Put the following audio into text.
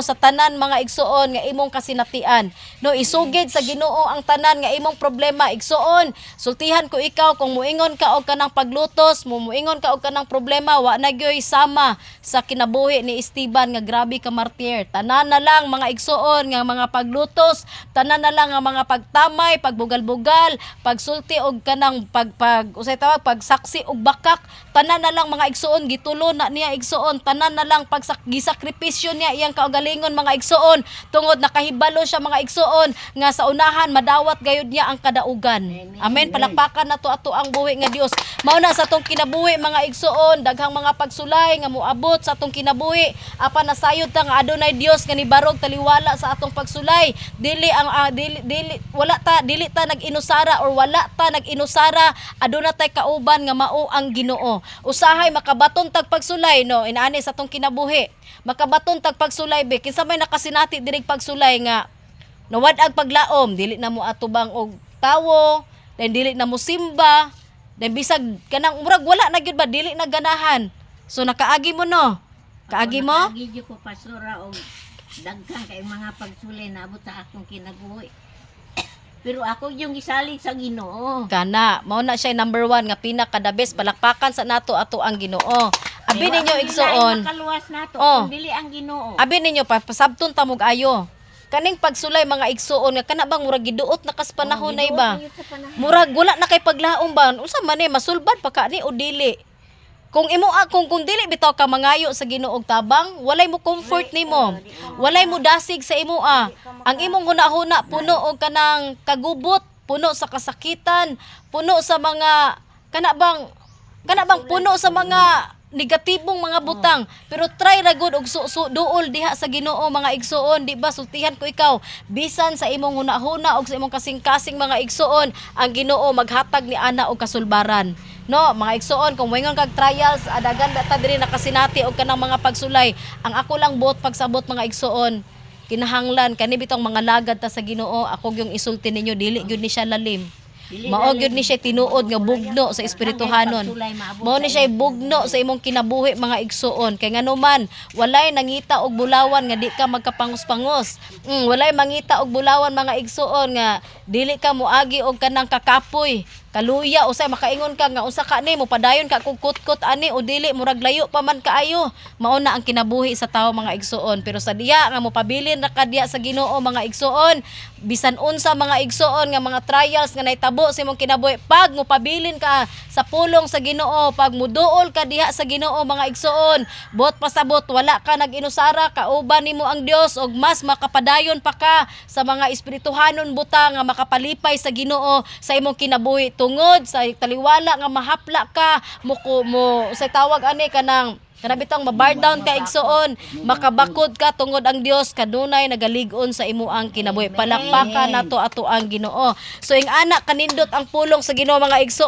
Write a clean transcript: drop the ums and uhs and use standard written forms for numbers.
sa tanan mga igsuon nga imong kasinatian. No, isugid sa Ginoo ang tanan nga imong problema igsuon. Sultihan ko ikaw kung muingon ka og kanang paglutos, muingon ka og kanang problema, wa na gyoy sama sa kinabuhi ni Esteban nga grabe ka martir. Tanan na lang mga igsuon nga mga paglutos, tanan na lang nga mga pagtamay, pagbugal-bugal, pagsulti og kanang usay tawag pagsaksi og bakak, tanan na lang mga igsuon gitulo na niya igsuon, tanan na lang gisakripisyo niya iyang kaugalingon mga igsuon tungod nakahibalo siya mga igsuon nga sa unahan madawat gayud niya ang kadaugan. Amen. Palakpakan nato ato ang buhi nga Dios. Mao na sa atong kinabuhi mga igsuon, daghang mga pagsulay nga moabot sa atong kinabuhi apan nasayod ta nga adunay Dios nga nibarog taliwala sa atong pagsulay. Dili ta nag-inusara or wala ta nag-inusara, aduna tay kauban nga mao ang Ginoo. Usahay makabaton tag pagsulay no inaani sa atong kinabuhi. Makabaton tag pagsulay be kinsa may nakasinati diri pagsulay nga nawad-ag paglaom, dili na mo atubang og tawo, then dili na mo simba, then bisag kanang murag wala na gyud ba dili na ganahan. So nakaagi mo no. Kaagi mo? Nakaagi gyud ko pastora og daghan kay mga pagsulay naabot sa akong kinabuhi. Pero ako yung gisalig sa Ginoo. Kana, mao na siya number 1 nga pinaka the best, palakpakan sa nato ato ang Ginoo. Abi ninyo igsuon. Makaluwas nato kung dili ang Ginoo. Abi ninyo pasabton ta mog ayo. Kaning pagsulay mga igsuon nga kana bang murag giduot na kas panahon na iba. Murag wala na kay paglaom ba. Unsa man ni masulbad pa ka ni o dili. Kung imo kung dili bitaw ka mangayo sa Ginoo og tabang, walay mo comfort nimo. Walay mo dasig sa imo Ang imong hunahuna puno og kanang kagubot, puno sa kasakitan, puno sa mga kana bang puno sa mga negatibong mga butang. Pero try ra gud og duol diha sa Ginoo mga igsuon, di ba? Sultihan ko ikaw, bisan sa imong hunahuna og sa imong kasing-kasing mga igsuon, ang Ginoo maghatag ni ana og kasulbaran. No, mga igsuon, kung moingon kag trials, adagan ta diri nakasinati og kanang mga pagsulay. Ang ako lang buot pagsabot mga igsuon, kinahanglan kani bitong mga lagad ta sa Ginoo, ako yung isulti ninyo dili gyud ni siya lalim. Mao gyud ni siya tinuod nga bugno sa espirituhanon. Mao ni siya bugno sa imong kinabuhi mga igsuon. Kay nganuman walay nangita og bulawan nga di ka magkapangus-pangos. Walay mangita og bulawan mga igsuon nga dili ka moagi og kanang kakapoy. Kaluya usay makaingon ka nga usa ka ni mo padayon ka kung kutkot ani o dili murag layo pa man kaayo. Mao na ang kinabuhi sa tawo mga igsuon. Pero sa diya nga mo pabilin ra ka diya sa Ginoo mga igsuon, bisan unsa mga igsuon nga mga trials nga nahitabo sa imong kinabuhi, pag mo pabilin ka sa pulong sa Ginoo, pag muduol ka diha sa Ginoo mga igsuon, buot pasabot wala ka nag-inusara, kauban nimo ang Dios og mas makapadayon pa ka sa mga espirituhanon buta nga makapalipay sa Ginoo sa imong kinabuhi tungod sa taliwala nga mahapla ka mo sa tawag ani kanang bitang mabar down ka igsuon, makabakod ka tungod ang Dios kadunay nagalig-on sa imo ang kinabuhi. Palakpakan nato ato ang Ginoo. So ing ana kanindot ang pulong sa Ginoo mga igsuon.